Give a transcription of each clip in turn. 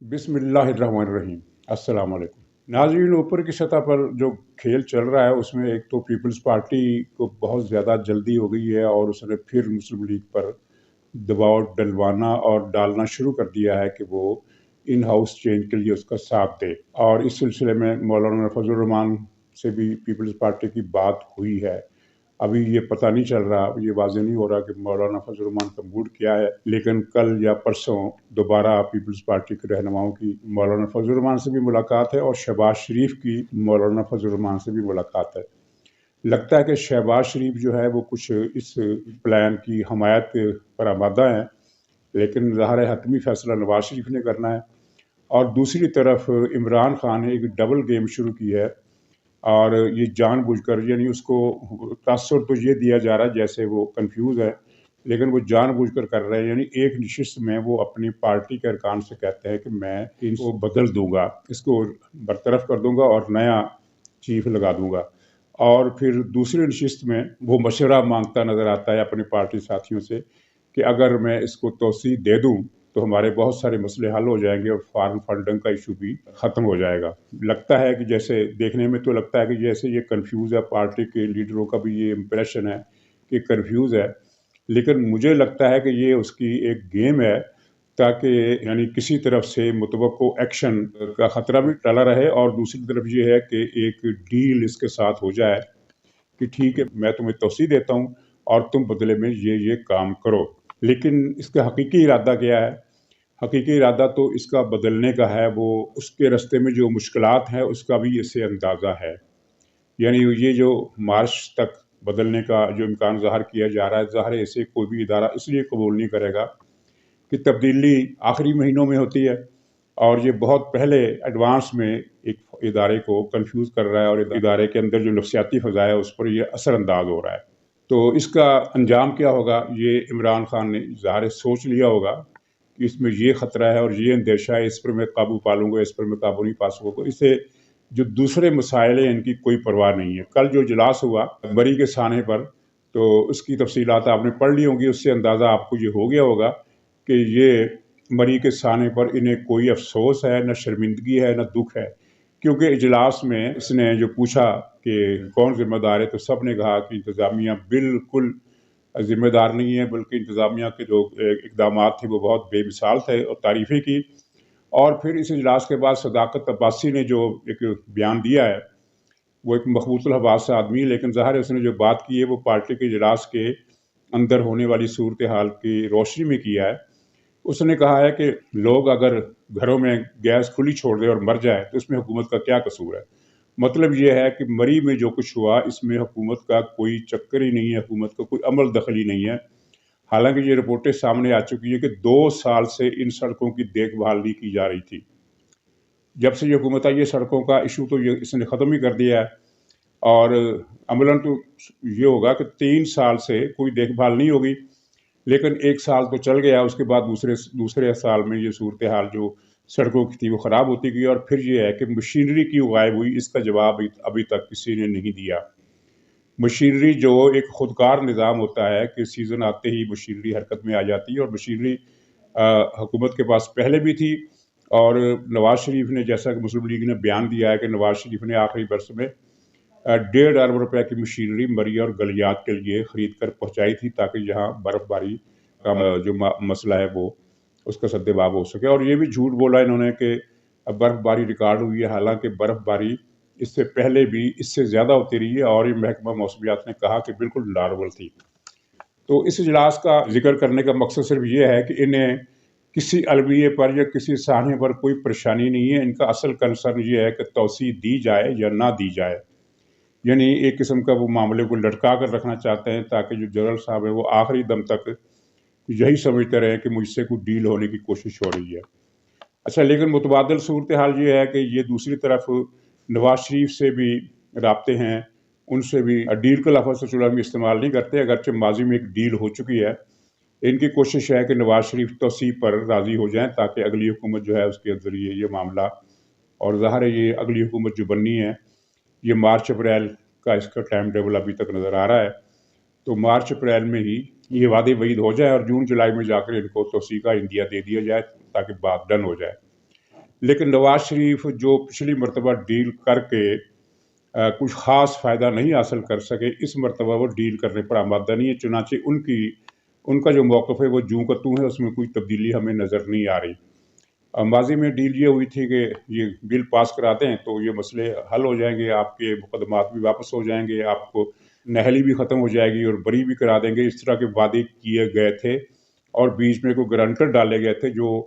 बिस्मिल्लाहिर्रहमानिर्रहीम। अस्सलाम वालेकुम नाज़रीन। ऊपर की सतह पर जो खेल चल रहा है उसमें एक तो पीपल्स पार्टी को बहुत ज़्यादा जल्दी हो गई है और उसने फिर मुस्लिम लीग पर दबाव डलवाना और डालना शुरू कर दिया है कि वो इन हाउस चेंज के लिए उसका साथ दे। और इस सिलसिले में मौलाना फजल रहमान से भी पीपल्स पार्टी की बात हुई है। अभी ये पता नहीं चल रहा, ये वाज़ेह नहीं हो रहा कि मौलाना फजल रहमान का मूड क्या है, लेकिन कल या परसों दोबारा पीपल्स पार्टी के रहनुमाओं की मौलाना फजल रहमान से भी मुलाकात है और शहबाज शरीफ की मौलाना फजल रहमान से भी मुलाकात है। लगता है कि शहबाज शरीफ जो है वो कुछ इस प्लान की हमायत पर आमादा है, लेकिन ज़ाहिर है हतमी फैसला नवाज शरीफ ने करना है। और दूसरी तरफ इमरान खान ने एक डबल गेम शुरू की है और ये जानबूझकर, यानी उसको तासुर तो ये दिया जा रहा है जैसे वो कंफ्यूज है, लेकिन वो जानबूझकर कर रहे हैं। यानी एक नशिस्त में वो अपनी पार्टी के अरकान से कहते हैं कि मैं इनको बदल दूंगा, इसको बरतरफ कर दूंगा और नया चीफ लगा दूंगा। और फिर दूसरी नशिस्त में वो मशवरा मांगता नजर आता है अपनी पार्टी साथियों से कि अगर मैं इसको तोसी दे दूं तो हमारे बहुत सारे मसले हल हो जाएंगे और फॉरेन फंडिंग का इशू भी ख़त्म हो जाएगा। लगता है कि जैसे देखने में तो लगता है कि जैसे ये कंफ्यूज है, पार्टी के लीडरों का भी ये इम्प्रेशन है कि कंफ्यूज है, लेकिन मुझे लगता है कि ये उसकी एक गेम है ताकि यानी किसी तरफ से मुतवक्को एक्शन का ख़तरा भी टला रहे और दूसरी तरफ ये है कि एक डील इसके साथ हो जाए कि ठीक है मैं तुम्हें तोसी देता हूँ और तुम बदले में ये काम करो। लेकिन इसका हकीकी इरादा क्या है? हकीकी इरादा तो इसका बदलने का है, वो उसके रास्ते में जो मुश्किलात हैं उसका भी इससे अंदाज़ा है। यानी ये जो मार्च तक बदलने का जो इम्कान ज़ाहिर किया जा रहा है, ज़ाहिर है इसे कोई भी इदारा इसलिए कबूल नहीं करेगा कि तब्दीली आखिरी महीनों में होती है और ये बहुत पहले एडवांस में एक इदारे को कंफ्यूज कर रहा है और इदारे के अंदर जो नफसियाती फ़ज़ा है उस पर ये असरअंदाज हो रहा है। तो इसका अंजाम क्या होगा, ये इमरान खान ने ज़ाहिर सोच लिया होगा कि इसमें ये ख़तरा है और ये अंदेशा है, इस पर मैं काबू पा लूँगा, इस पर मैं काबू नहीं पा सकूँगा। इससे जो दूसरे मसाइल हैं इनकी कोई परवाह नहीं है। कल जो इजलास हुआ मरी के साने पर, तो उसकी तफसीलात आपने पढ़ ली होंगी, उससे अंदाज़ा आपको ये हो गया होगा कि ये मरी के साने पर इन्हें कोई अफसोस है, न शर्मिंदगी है, न दुख है। क्योंकि इजलास में इसने जो पूछा कि कौन जिम्मेदार है, तो सब ने कहा कि इंतज़ामिया बिल्कुल जिम्मेदार नहीं है, बल्कि इंतज़ामिया के जो इकदाम थे वो बहुत बेमिसाल थे और तारीफ़ें की। और फिर इस इजलास के बाद सदाकत अब्बासी ने जो एक बयान दिया है, वो एक मखबूतुल हवास आदमी, लेकिन ज़ाहिर है उसने जो बात की है वो पार्टी के इजलास के अंदर होने वाली सूरत हाल की रोशनी में किया है। उसने कहा है कि लोग अगर घरों में गैस खुली छोड़ दें और मर जाए तो इसमें हुकूमत का क्या कसूर है। मतलब ये है कि मरी में जो कुछ हुआ इसमें हुकूमत का कोई चक्कर ही नहीं है, हुकूमत का कोई अमल दखल ही नहीं है। हालांकि ये रिपोर्टें सामने आ चुकी है कि 2 साल से इन सड़कों की देखभाल नहीं की जा रही थी। जब से ये हुकूमत आई, ये सड़कों का इशू तो ये इसने ख़त्म ही कर दिया है। और अमलन तो ये होगा कि 3 साल से कोई देखभाल नहीं होगी, लेकिन 1 साल तो चल गया, उसके बाद दूसरे दूसरे साल में ये सूरत हाल जो सड़कों की थी वो ख़राब होती गई। और फिर ये है कि मशीनरी क्यों गायब हुई, इसका जवाब अभी तक किसी ने नहीं दिया। मशीनरी जो एक खुदकार निज़ाम होता है कि सीज़न आते ही मशीनरी हरकत में आ जाती है, और मशीनरी हुकूमत के पास पहले भी थी। और नवाज शरीफ ने, जैसा कि मुस्लिम लीग ने बयान दिया है कि नवाज शरीफ ने आखिरी बरस में 1.5 अरब रुपए की मशीनरी मरी और गलियात के लिए ख़रीद कर पहुँचाई थी ताकि जहाँ बर्फ़बारी का जो मसला है वो उसका सद्देबाब हो सके। और ये भी झूठ बोला इन्होंने कि बर्फ़बारी रिकॉर्ड हुई है, हालांकि बर्फ़बारी इससे पहले भी इससे ज़्यादा होती रही है और ये महकमा मौसमियात ने कहा कि बिल्कुल नॉर्मल थी। तो इस इजलास का जिक्र करने का मकसद सिर्फ ये है कि इन्हें किसी अलविये पर या किसी साने पर कोई परेशानी नहीं है। इनका असल कंसर्न ये है कि तोसी दी जाए या ना दी जाए। यानी एक किस्म का वो मामले को लटका कर रखना चाहते हैं ताकि जो जनरल साहब है वो आखिरी दम तक यही समझते रहे कि मुझसे कोई डील होने की कोशिश हो रही है। अच्छा, लेकिन मुतबादल सूरत हाल ये है कि ये दूसरी तरफ नवाज शरीफ से भी राब्ते हैं, उनसे भी डील का लफ्ज़ तो चलो हम इस्तेमाल नहीं करते, अगरचे माजी में एक डील हो चुकी है। इनकी कोशिश है कि नवाज शरीफ तोसी पर राज़ी हो जाएं ताकि अगली हुकूमत जो है उसके ज़रिए ये मामला, और ज़ाहिर है ये अगली हुकूमत जो बननी है ये मार्च अप्रैल का इसका टाइम टेबल अभी तक नज़र आ रहा है। तो मार्च अप्रैल में ही ये वादे वईद हो जाए और जून जुलाई में जाकर इनको तोसी का इंदिया दे दिया जाए ताकि बात डन हो जाए। لیکن نواز شریف جو پچھلی مرتبہ ڈیل کر کے کچھ خاص فائدہ نہیں حاصل کر سکے، اس مرتبہ وہ ڈیل کرنے پر آمادہ نہیں ہے، چنانچہ ان کا جو موقف ہے وہ جوں کا توں ہے، اس میں کوئی تبدیلی ہمیں نظر نہیں آ رہی۔ ماضی میں ڈیل یہ ہوئی تھی کہ یہ بل پاس کرا دیں تو یہ مسئلے حل ہو جائیں گے، آپ کے مقدمات بھی واپس ہو جائیں گے، آپ کو نہلی بھی ختم ہو جائے گی اور بری بھی کرا دیں گے، اس طرح کے وعدے کیے گئے تھے، اور بیچ میں کوئی گرانٹر ڈالے گئے تھے جو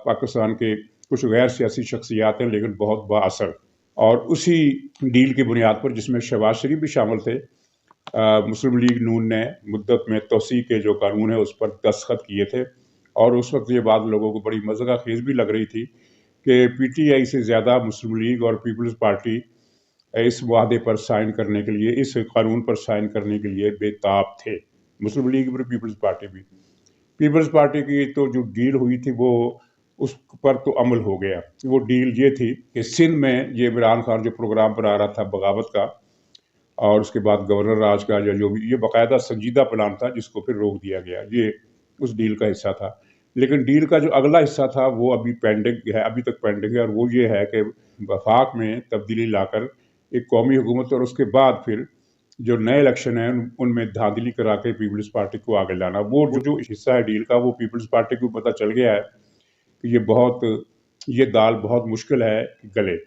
پاکستان کے کچھ غیر سیاسی شخصیات ہیں لیکن بہت با اثر، اور اسی ڈیل کی بنیاد پر جس میں شہباز شریف بھی شامل تھے، مسلم لیگ نون نے مدت میں توسیع کے جو قانون ہے اس پر دستخط کیے تھے، اور اس وقت یہ بات لوگوں کو بڑی مذاق خیز بھی لگ رہی تھی کہ پی ٹی آئی سے زیادہ مسلم لیگ اور پیپلز پارٹی اس معاہدے پر سائن کرنے کے لیے، اس قانون پر سائن کرنے کے لیے بے تاب تھے، مسلم لیگ اور پیپلز پارٹی بھی۔ پیپلز پارٹی کی تو جو ڈیل ہوئی تھی وہ اس پر تو عمل ہو گیا، وہ ڈیل یہ تھی کہ سندھ میں یہ عمران خان جو پروگرام بنا رہا تھا بغاوت کا اور اس کے بعد گورنر راج کا جو بھی، یہ باقاعدہ سنجیدہ پلان تھا جس کو پھر روک دیا گیا، یہ اس ڈیل کا حصہ تھا۔ لیکن ڈیل کا جو اگلا حصہ تھا وہ ابھی پینڈنگ ہے، ابھی تک پینڈنگ ہے، اور وہ یہ ہے کہ وفاق میں تبدیلی لا کر ایک قومی حکومت، اور اس کے بعد پھر جو نئے الیکشن ہیں ان میں دھاندلی کرا کے پیپلز پارٹی کو آگے لانا۔ وہ جو حصہ ہے ڈیل کا وہ پیپلز پارٹی کو پتہ چل گیا ہے کہ یہ دال بہت مشکل ہے گلے،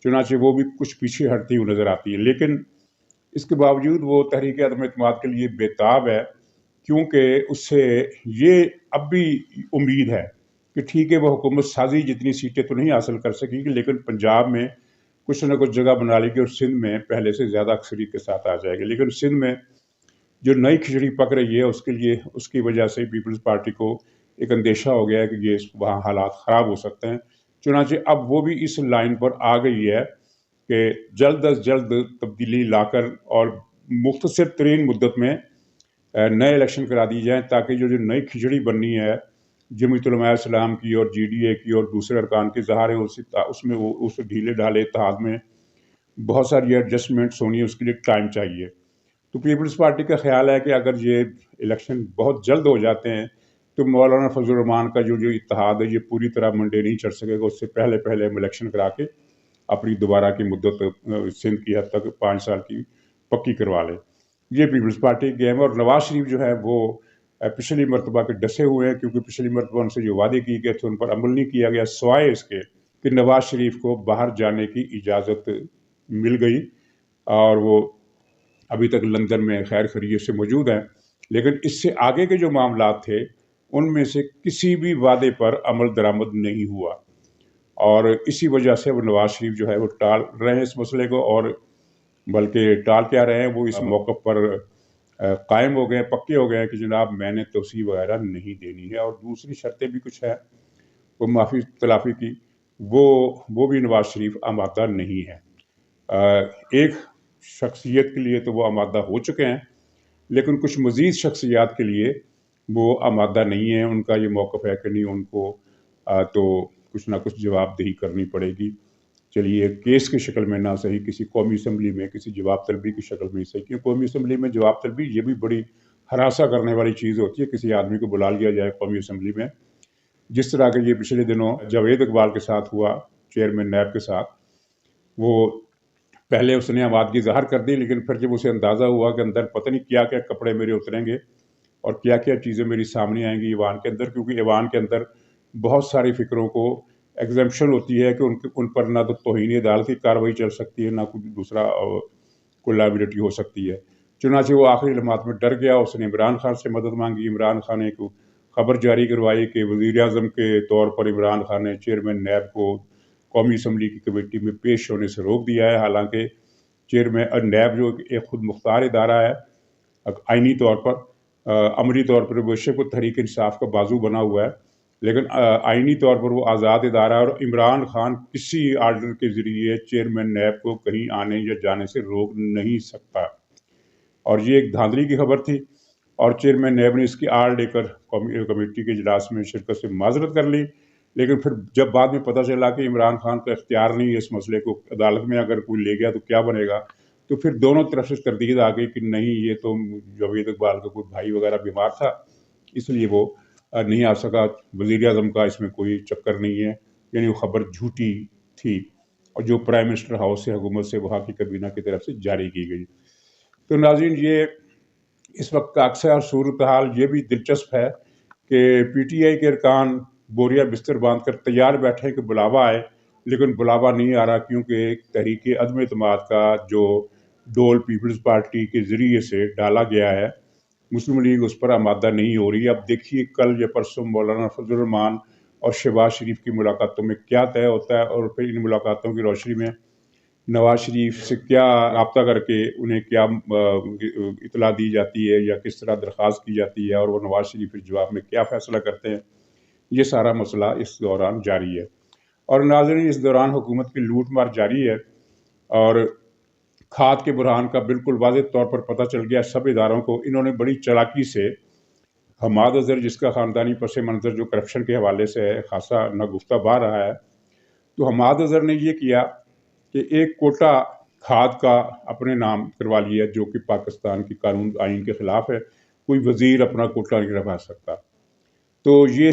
چنانچہ وہ بھی کچھ پیچھے ہٹتی ہوئی نظر آتی ہے، لیکن اس کے باوجود وہ تحریک عدم اعتماد کے لیے بےتاب ہے، کیونکہ اس سے یہ اب بھی امید ہے کہ ٹھیک ہے وہ حکومت سازی جتنی سیٹیں تو نہیں حاصل کر سکے گی، لیکن پنجاب میں کچھ نہ کچھ جگہ بنا لے گی اور سندھ میں پہلے سے زیادہ اکثریت کے ساتھ آ جائے گی۔ لیکن سندھ میں جو نئی کھچڑی پک رہی ہے اس کی وجہ سے پیپلز پارٹی کو ایک اندیشہ ہو گیا ہے کہ یہ وہاں حالات خراب ہو سکتے ہیں، چنانچہ اب وہ بھی اس لائن پر آ گئی ہے کہ جلد از جلد تبدیلی لا کر اور مختصر ترین مدت میں نئے الیکشن کرا دی جائیں، تاکہ جو نئی کھچڑی بننی ہے جمعیت علماء اسلام کی اور جی ڈی اے کی اور دوسرے ارکان کی، ظاہر ہے اس میں وہ اس ڈھیلے ڈھالے اتحاد میں بہت ساری ایڈجسٹمنٹس ہونی ہے، اس کے لیے ٹائم چاہیے۔ تو پیپلز پارٹی کا خیال ہے کہ اگر یہ الیکشن بہت جلد ہو جاتے ہیں تو مولانا فضل الرحمان کا جو اتحاد ہے یہ پوری طرح منڈے نہیں چڑھ سکے گا، اس سے پہلے ہم الیکشن کرا کے اپنی دوبارہ کی مدت سندھ کی حد تک 5 سال کی پکی کروا لے۔ یہ پیپلز پارٹی کی گیم ہے، اور نواز شریف جو ہے وہ پچھلی مرتبہ کے ڈسے ہوئے ہیں، کیونکہ پچھلی مرتبہ ان سے جو وعدے کیے گئے تھے ان پر عمل نہیں کیا گیا، سوائے اس کے کہ نواز شریف کو باہر جانے کی اجازت مل گئی اور وہ ابھی تک لندن میں خیر خیریت سے موجود ہیں، لیکن اس سے آگے کے جو معاملات تھے ان میں سے کسی بھی وعدے پر عمل درآمد نہیں ہوا، اور اسی وجہ سے وہ نواز شریف جو ہے وہ ٹال رہے ہیں اس مسئلے کو، اور بلکہ ٹال کیا رہے ہیں، وہ اس موقع پر قائم ہو گئے، پکے ہو گئے کہ جناب میں نے توسیع وغیرہ نہیں دینی ہے، اور دوسری شرطیں بھی کچھ ہیں وہ معافی تلافی کی، وہ بھی نواز شریف آمادہ نہیں ہے۔ ایک شخصیت کے لیے تو وہ آمادہ ہو چکے ہیں، لیکن کچھ مزید شخصیات کے لیے وہ آمادہ نہیں ہیں، ان کا یہ موقف ہے کہ نہیں، ان کو تو کچھ نہ کچھ جواب دہی کرنی پڑے گی، چلیے کیس کی شکل میں نہ صحیح، کسی قومی اسمبلی میں کسی جواب طلبی کی شکل میں صحیح، کیونکہ قومی اسمبلی میں جواب طلبی یہ بھی بڑی ہراساں کرنے والی چیز ہوتی ہے، کسی آدمی کو بلا لیا جائے قومی اسمبلی میں، جس طرح کہ یہ پچھلے دنوں جاوید اقبال کے ساتھ ہوا، چیئرمین نیب کے ساتھ، وہ پہلے اس نے آمادگی ظاہر کر دی، لیکن پھر جب اسے اندازہ ہوا کہ اندر پتہ نہیں کیا کیا کپڑے میرے اتریں گے اور کیا کیا چیزیں میری سامنے آئیں گی ایوان کے اندر، کیونکہ ایوان کے اندر بہت ساری فکروں کو ایگزمپشن ہوتی ہے کہ ان پر نہ تو توہین عدالت کی کارروائی چل سکتی ہے، نہ کوئی دوسرا کوئی لائبلٹی ہو سکتی ہے، چنانچہ وہ آخری لمحات میں ڈر گیا، اس نے عمران خان سے مدد مانگی، عمران خان نے خبر جاری کروائی کہ وزیر اعظم کے طور پر عمران خان نے چیئرمین نیب کو قومی اسمبلی کی کمیٹی میں پیش ہونے سے روک دیا ہے، حالانکہ چیئرمین نیب جو ایک خود مختار ادارہ ہے، آئینی طور پر عملی طور پر بیشک وہ تحریک انصاف کا بازو بنا ہوا ہے، لیکن آئینی طور پر وہ آزاد ادارہ ہے، اور عمران خان کسی آرڈر کے ذریعے چیئرمین نیب کو کہیں آنے یا جانے سے روک نہیں سکتا، اور یہ ایک دھاندلی کی خبر تھی، اور چیئرمین نیب نے اس کی آڑ لے کر کمیٹی کے اجلاس میں شرکت سے معذرت کر لی، لیکن پھر جب بعد میں پتہ چلا کہ عمران خان کا اختیار نہیں ہے اس مسئلے کو عدالت میں اگر کوئی لے گیا تو کیا بنے گا، تو پھر دونوں طرف سے تردید آ گئی کہ نہیں، یہ تو جاوید اقبال کا کوئی بھائی وغیرہ بیمار تھا اس لیے وہ نہیں آ سکا، وزیر اعظم کا اس میں کوئی چکر نہیں ہے، यानी वो खबर झूठी थी और जो प्राइम मिनिस्टर हाउस से हुकूमत से वहाँ की कबीना की तरफ से जारी की गई। तो नाज़रीन, ये इस वक्त का अक्सर सूरत हाल ये भी दिलचस्प है कि PTI के अरकान बोरिया बिस्तर बांध कर तैयार बैठे कि बुलावा आए, लेकिन बुलावा नहीं आ रहा क्योंकि तहरीक अदम एतमाद का जो डोल पीपल्स पार्टी के ज़रिए से डाला गया है, मुस्लिम लीग उस पर आमादा नहीं हो रही। अब देखिए कल या परसों मौलाना फजल रहमान और शहबाज शरीफ की मुलाकातों में क्या तय होता है, और फिर इन मुलाकातों की रोशनी में नवाज शरीफ से क्या राब्ता करके उन्हें क्या इतला दी जाती है या किस तरह दरख्वास्त की जाती है, और वो नवाज शरीफ के जवाब में क्या फ़ैसला करते हैं, ये सारा मसला इस दौरान जारी है। और नाज़रीन, इस दौरान हुकूमत की लूट मार जारी है और खाद के बुरहान का बिल्कुल वाज़ेह तौर पर पता चल गया सब इदारों को। इन्होंने बड़ी चालाकी से हमाद अज़हर, जिसका ख़ानदानी पस मंज़र जो करप्शन के हवाले से है खासा नगुफ्ता बा रहा है, तो हमाद अज़हर ने ये किया कि एक कोटा खाद का अपने नाम करवा लिया, जो कि पाकिस्तान की कानून आइन के ख़िलाफ़ है। कोई वज़ीर अपना कोटा नहीं रखवा सकता। तो ये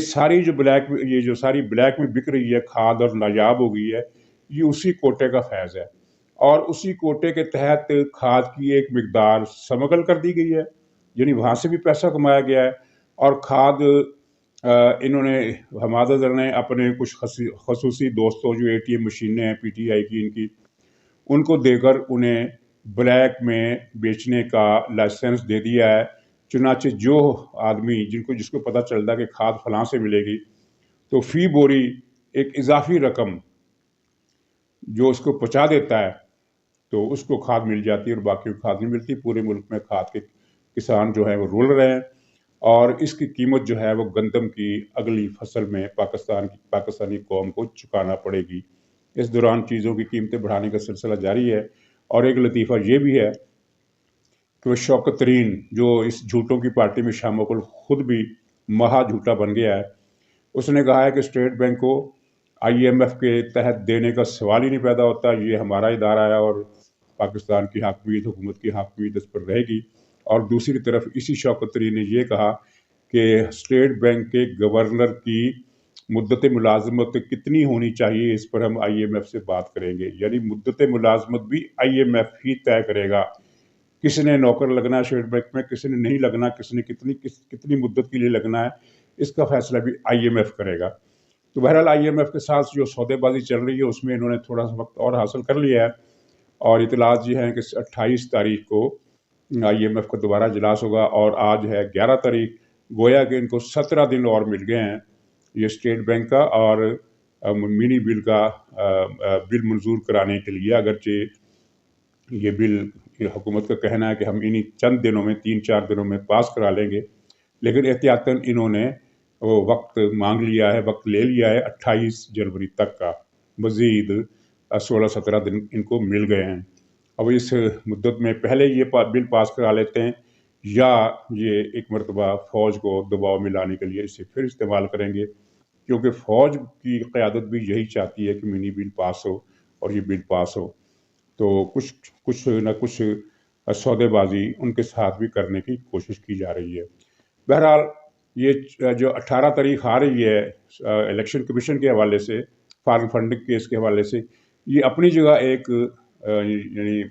जो सारी ब्लैक में बिक रही है खाद और नायाब हो गई है, ये उसी कोटे का फैज़ है। और उसी कोटे के तहत खाद की एक मिकदार स्मगल कर दी गई है, यानी वहाँ से भी पैसा कमाया गया है। और खाद इन्होंने हमाद अज़हर ने अपने कुछ खसूसी दोस्तों, जो ATM मशीनें हैं PTI की इनकी, उनको देकर उन्हें ब्लैक में बेचने का लाइसेंस दे दिया है। चुनाचे जो आदमी जिसको पता चलता है कि खाद फलां से मिलेगी, तो फ़ी बोरी एक इजाफी रकम जो उसको पहुँचा देता है, तो उसको खाद मिल जाती है और बाकी को खाद नहीं मिलती। पूरे मुल्क में खाद के किसान जो है वो रुल रहे हैं, और इसकी कीमत जो है वो गंदम की अगली फसल में पाकिस्तानी कौम को चुकाना पड़ेगी। इस दौरान चीज़ों की कीमतें बढ़ाने का सिलसिला जारी है। और एक लतीफ़ा ये भी है कि वह शौकत तरीन, जो इस झूठों की पार्टी में शामिल खुद भी महा झूठा बन गया है, उसने कहा है कि स्टेट बैंक को IMF के तहत देने का सवाल ही नहीं पैदा होता, ये हमारा इदारा है और पाकिस्तान की हाकमियत, हुकूमत की हाकमियत इस पर रहेगी। और दूसरी तरफ इसी शौकत तरीन ने यह कहा कि स्टेट बैंक के गवर्नर की मुद्दत मुलाजमत कितनी होनी चाहिए, इस पर हम IMF से बात करेंगे। यानी मुद्दत मुलाजमत भी IMF ही तय करेगा। किसने नौकर लगना है स्टेट बैंक में, किसने नहीं लगना, किसने कितनी मुद्दत के लिए लगना है, इसका फैसला भी IMF करेगा। तो बहरहाल IMF के साथ जो सौदेबाजी चल रही है उसमें इन्होंने थोड़ा सा वक्त और हासिल कर लिया है। और इतलात ये हैं कि 28 तारीख को IMF का दोबारा इजलास होगा, और आज है 11 तारीख। गोया कि इनको 17 दिन और मिल गए हैं ये स्टेट बैंक का और मिनी बिल का बिल मंजूर कराने के लिए। अगरचे ये बिल हुकूमत का कहना है कि हम इन्हीं चंद दिनों में, 3-4 दिनों में पास करा लेंगे, लेकिन एहतियातन इन्होंने वो वक्त मांग लिया है, वक्त ले लिया है 28 जनवरी तक का। मज़ीद 16-17 दिन इनको मिल गए हैं। अब इस मुद्दत में पहले ये बिल पास करा लेते हैं, या ये एक मरतबा फ़ौज को दबाव में लाने के लिए इसे फिर इस्तेमाल करेंगे, क्योंकि फ़ौज की क़यादत भी यही चाहती है कि मिनी बिल पास हो और ये बिल पास हो। तो कुछ न कुछ सौदेबाजी उनके साथ भी करने की कोशिश की जा रही है। बहरहाल ये जो 18 तारीख आ रही है इलेक्शन कमीशन के हवाले से, फार्म फंडिंग केस के हवाले से, ये अपनी जगह एक यानी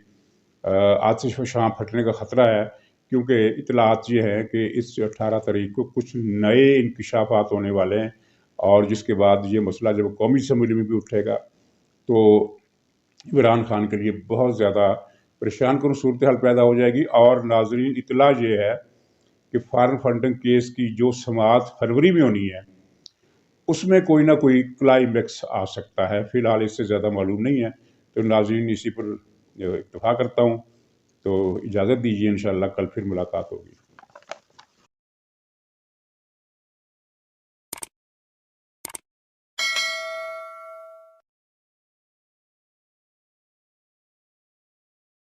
आतिश फ़शां फटने का ख़तरा है, क्योंकि इतलात ये है कि इस 18 तारीख को कुछ नए इंकिशाफ़ात होने वाले हैं, और जिसके बाद ये मसला जब कौमी असम्बली में भी उठेगा तो इमरान खान के लिए बहुत ज़्यादा परेशान कन सूरत हाल पैदा हो जाएगी। और नाज़रीन, इतला ये है कि फार्म फंडिंग केस की जो समाअत फरवरी में होनी है, उसमें कोई ना कोई क्लाइमैक्स आ सकता है। फ़िलहाल इससे ज़्यादा मालूम नहीं है। तो नाज़रीन, इसी पर इत्तफ़ा करता हूँ। तो इजाज़त दीजिए, इंशाअल्लाह कल फिर मुलाकात होगी।